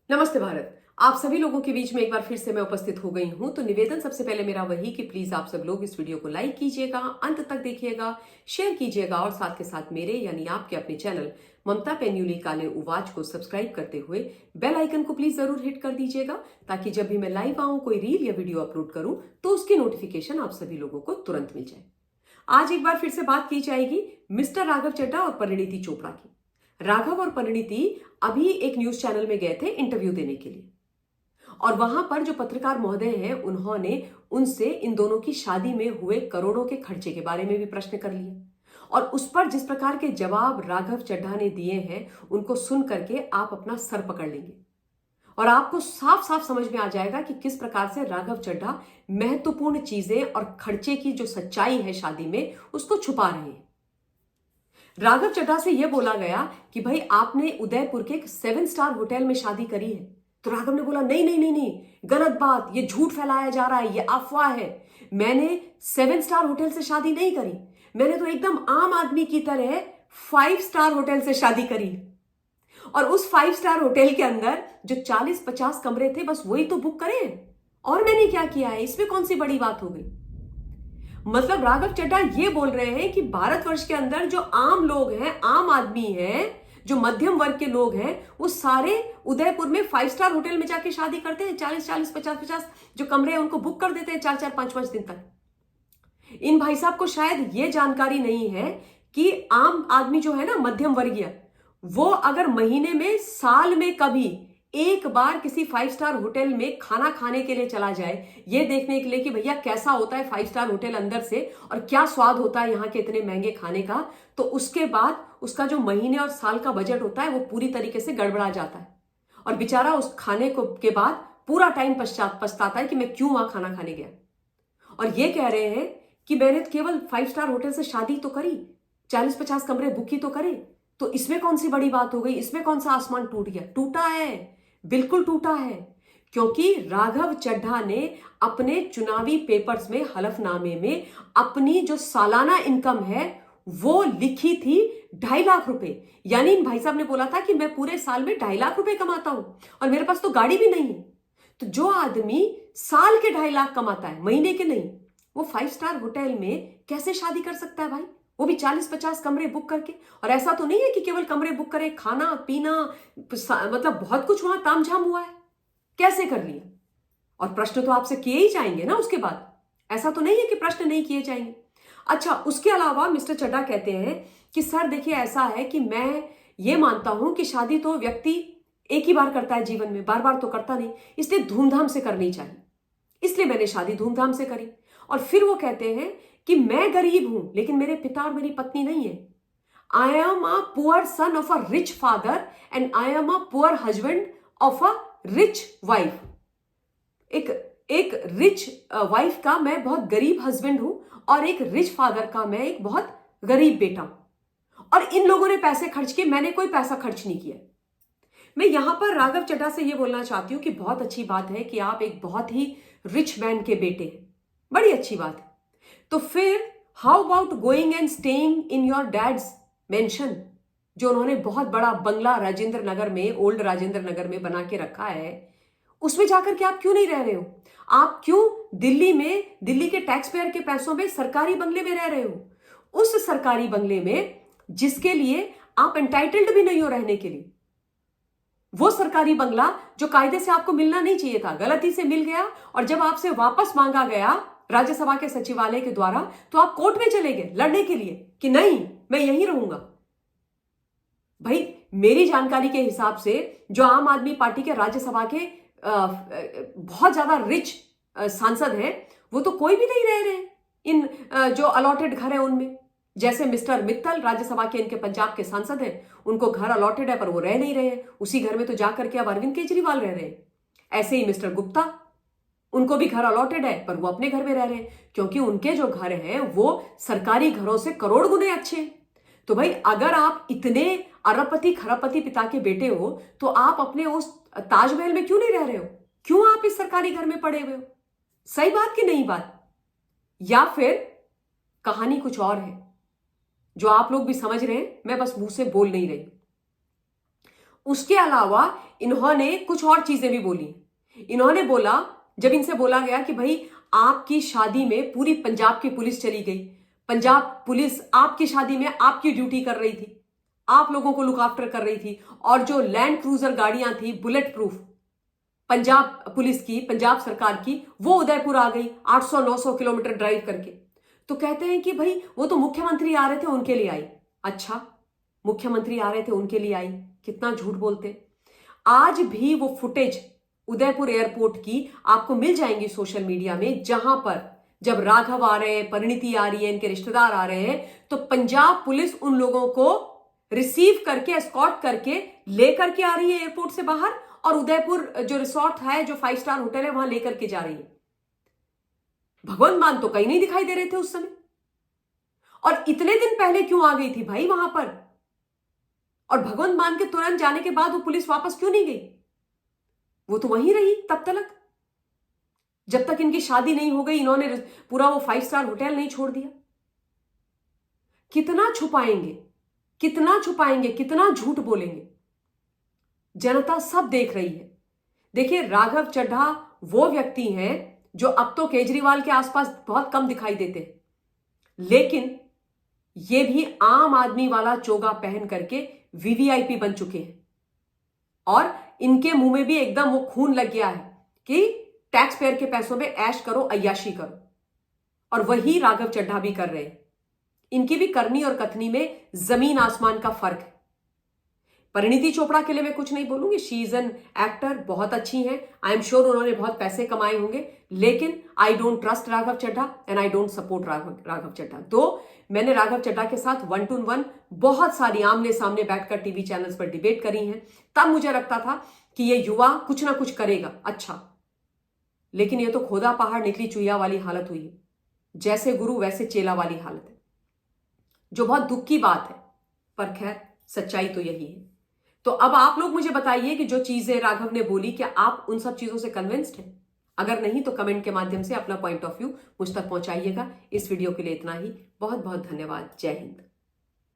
नमस्ते भारत। आप सभी लोगों के बीच में एक बार फिर से मैं उपस्थित हो गई हूं। तो निवेदन सबसे पहले मेरा वही कि प्लीज आप सब लोग इस वीडियो को लाइक कीजिएगा, अंत तक देखिएगा, शेयर कीजिएगा और साथ के साथ मेरे यानी आपके अपने चैनल ममता पेन्युली काले उवाच को सब्सक्राइब करते हुए बेल आइकन को प्लीज जरूर हिट कर दीजिएगा, ताकि जब भी मैं लाइव आऊं, कोई रील या वीडियो अपलोड करूं तो उसकी नोटिफिकेशन आप सभी लोगों को तुरंत मिल जाए। आज एक बार फिर से बात की जाएगी मिस्टर राघव चड्ढा और परिणीति चोपड़ा की। राघव और परिणीति अभी एक न्यूज चैनल में गए थे इंटरव्यू देने के लिए, और वहां पर जो पत्रकार महोदय हैं उन्होंने उनसे इन दोनों की शादी में हुए करोड़ों के खर्चे के बारे में भी प्रश्न कर लिए। और उस पर जिस प्रकार के जवाब राघव चड्ढा ने दिए हैं, उनको सुन करके आप अपना सर पकड़ लेंगे और आपको साफ साफ समझ में आ जाएगा कि किस प्रकार से राघव चड्ढा महत्वपूर्ण चीजें और खर्चे की जो सच्चाई है शादी में उसको छुपा रहे हैं। राघव चड्ढा से यह बोला गया कि भाई आपने उदयपुर के एक 7 स्टार होटल में शादी करी है। तो राघव ने बोला नहीं नहीं नहीं नहीं, गलत बात, ये झूठ फैलाया जा रहा है, ये अफवाह है। मैंने 7 स्टार होटल से शादी नहीं करी, मैंने तो एकदम आम आदमी की तरह 5 स्टार होटल से शादी करी। और उस 5 स्टार होटल के अंदर जो 40-50 कमरे थे, बस वही तो बुक करे, और मैंने क्या किया है, इसमें कौन सी बड़ी बात हो गई। मतलब राघव चड्ढा ये बोल रहे हैं कि भारतवर्ष के अंदर जो आम लोग हैं, आम आदमी हैं, जो मध्यम वर्ग के लोग हैं, वो सारे उदयपुर में 5 स्टार होटल में जाके शादी करते हैं। 40-40, 50-50 जो कमरे हैं उनको बुक कर देते हैं 4-4, 5-5 दिन तक। इन भाई साहब को शायद ये जानकारी नहीं है कि आम आदमी जो है ना, मध्यम वर्गीय, वो अगर महीने में, साल में कभी एक बार किसी 5 स्टार होटल में खाना खाने के लिए चला जाए, ये देखने के लिए कि भैया कैसा होता है 5 स्टार होटल अंदर से और क्या स्वाद होता है यहाँ के इतने महंगे खाने का, तो उसके बाद उसका जो महीने और साल का बजट होता है वो पूरी तरीके से गड़बड़ा जाता है। और बेचारा उस खाने को के बाद पूरा टाइम पछताता है कि मैं क्यों वहां खाना खाने गया। और ये कह रहे हैं कि मैंने केवल 5 स्टार होटल से शादी तो करी, 40-50 कमरे बुक ही तो करे, तो इसमें कौन सी बड़ी बात हो गई, इसमें कौन सा आसमान टूट गया। टूटा है, बिल्कुल टूटा है, क्योंकि राघव चड्ढा ने अपने चुनावी पेपर्स में, हलफनामे में, अपनी जो सालाना इनकम है वो लिखी थी 2.5 लाख रुपए। यानी इन भाई साहब ने बोला था कि मैं पूरे साल में 2.5 लाख रुपए कमाता हूं और मेरे पास तो गाड़ी भी नहीं है। तो जो आदमी साल के 2.5 लाख कमाता है, महीने के नहीं, वो 5 स्टार होटल में कैसे शादी कर सकता है भाई, वो भी 40-50 कमरे बुक करके। और ऐसा तो नहीं है कि केवल कमरे बुक करे, खाना पीना, मतलब बहुत कुछ वहां तामझाम हुआ है। कैसे कर लिया? और प्रश्न तो आपसे किए ही जाएंगे ना उसके बाद, ऐसा तो नहीं है कि प्रश्न नहीं किए जाएंगे। अच्छा, उसके अलावा मिस्टर चड्ढा कहते हैं कि सर देखिए, ऐसा है कि मैं ये मानता हूं कि शादी तो व्यक्ति एक ही बार करता है जीवन में, बार बार तो करता नहीं, इसलिए धूमधाम से करनी चाहिए, इसलिए मैंने शादी धूमधाम से करी। और फिर वो कहते हैं कि मैं गरीब हूं लेकिन मेरे पिता और मेरी पत्नी नहीं है। I am a poor son of a rich father and I am a poor husband of a rich wife. एक रिच वाइफ का मैं बहुत गरीब हस्बैंड हूं और एक रिच फादर का मैं एक बहुत गरीब बेटा हूं। और इन लोगों ने पैसे खर्च किए, मैंने कोई पैसा खर्च नहीं किया। मैं यहां पर राघव चड्ढा से यह बोलना चाहती हूं कि बहुत अच्छी बात है कि आप एक बहुत ही रिच मैन के बेटे हैं, बड़ी अच्छी बात है। तो फिर how about going and staying in your dad's mansion, जो उन्होंने बहुत बड़ा बंगला राजेंद्र नगर में, ओल्ड राजेंद्र नगर में बना के रखा है, उसमें जाकर के आप क्यों नहीं रह रहे हो? आप क्यों दिल्ली में, दिल्ली के टैक्स पेयर के पैसों में सरकारी बंगले में रह रहे हो? उस सरकारी बंगले में जिसके लिए आप एंटाइटल्ड भी नहीं हो रहने के लिए, वो सरकारी बंगला जो कायदे से आपको मिलना नहीं चाहिए था, गलती से मिल गया, और जब आपसे वापस मांगा गया राज्यसभा के सचिवालय के द्वारा, तो आप कोर्ट में चले गए लड़ने के लिए कि नहीं मैं यहीं रहूंगा। भाई मेरी जानकारी के हिसाब से जो आम आदमी पार्टी के राज्यसभा के बहुत ज्यादा रिच सांसद हैं, वो तो कोई भी नहीं रह रहे हैं इन जो अलॉटेड घर है उनमें। जैसे मिस्टर मित्तल राज्यसभा के, इनके पंजाब के सांसद हैं, उनको घर अलॉटेड है पर वो रह नहीं रहे हैं, उसी घर में तो जाकर के अब अरविंद केजरीवाल रह रहे हैं। ऐसे ही मिस्टर गुप्ता, उनको भी घर अलॉटेड है पर वो अपने घर में रह रहे हैं, क्योंकि उनके जो घर हैं वो सरकारी घरों से करोड़ गुने अच्छे हैं। तो भाई अगर आप इतने अरबपति खरबपति पिता के बेटे हो, तो आप अपने उस ताजमहल में क्यों नहीं रह रहे हो? क्यों आप इस सरकारी घर में पड़े हुए हो? सही बात कि नहीं बात? या फिर कहानी कुछ और है जो आप लोग भी समझ रहे हैं, मैं बस मुंह से बोल नहीं रही। उसके अलावा इन्होंने कुछ और चीजें भी बोली। इन्होंने बोला, जब इनसे बोला गया कि भाई आपकी शादी में पूरी पंजाब की पुलिस चली गई, पंजाब पुलिस आपकी शादी में आपकी ड्यूटी कर रही थी, आप लोगों को लुक आफ्टर कर रही थी, और जो लैंड क्रूजर गाड़ियां थी बुलेट प्रूफ पंजाब पुलिस की, पंजाब सरकार की, वो उदयपुर आ गई 800-900 किलोमीटर ड्राइव करके। तो कहते हैं कि भाई वो तो मुख्यमंत्री आ रहे थे उनके लिए आई। अच्छा, मुख्यमंत्री आ रहे थे उनके लिए आई, कितना झूठ बोलते। आज भी वो फुटेज उदयपुर एयरपोर्ट की आपको मिल जाएंगी सोशल मीडिया में, जहां पर जब राघव आ रहे हैं, परिणीति आ रही है, इनके रिश्तेदार आ रहे हैं, तो पंजाब पुलिस उन लोगों को रिसीव करके, एस्कॉर्ट करके लेकर के आ रही है एयरपोर्ट से बाहर, और उदयपुर जो रिसोर्ट है, जो 5 स्टार होटल है, वहां लेकर के जा रही है। भगवंत मान तो कहीं नहीं दिखाई दे रहे थे उस समय। और इतने दिन पहले क्यों आ गई थी भाई वहां पर? और भगवंत मान के तुरंत जाने के बाद वो पुलिस वापस क्यों नहीं गई? वो तो वहीं रही तब तक, जब तक इनकी शादी नहीं हो गई। इन्होंने पूरा वो 5 स्टार होटल नहीं छोड़ दिया। कितना छुपाएंगे, कितना छुपाएंगे, कितना झूठ बोलेंगे? जनता सब देख रही है। देखिए, राघव चड्ढा वो व्यक्ति हैं जो अब तो केजरीवाल के आसपास बहुत कम दिखाई देते हैं, लेकिन ये भी आम आदमी वाला चोगा पहन करके वीवीआईपी बन चुके हैं, और इनके मुंह में भी एकदम वो खून लग गया है कि टैक्स पेयर के पैसों में ऐश करो, अय्याशी करो। और वही राघव चड्ढा भी कर रहे हैं। इनकी भी करनी और कथनी में जमीन आसमान का फर्क है। परिणीति चोपड़ा के लिए मैं कुछ नहीं बोलूंगी, शी इज एन एक्टर, बहुत अच्छी हैं, आई एम श्योर उन्होंने बहुत पैसे कमाए होंगे, लेकिन I don't trust Raghav Chadha and I don't support Raghav Chadha. तो मैंने राघव चड्ढा के साथ 1 to 1 बहुत सारी आमने सामने बैठकर टीवी चैनल्स पर डिबेट करी हैं। तब मुझे लगता था कि ये युवा कुछ ना कुछ करेगा अच्छा, लेकिन ये तो खोदा पहाड़ निकली चुहिया वाली हालत हुई है। जैसे गुरु वैसे चेला वाली हालत है, जो बहुत दुख की बात है, पर खैर सच्चाई तो यही है। तो अब आप लोग मुझे बताइए कि जो चीजें राघव ने बोली, क्या आप उन सब चीजों से कन्विंस्ड हैं? अगर नहीं तो कमेंट के माध्यम से अपना पॉइंट ऑफ व्यू मुझ तक पहुंचाइएगा। इस वीडियो के लिए इतना ही। बहुत बहुत धन्यवाद। जय हिंद।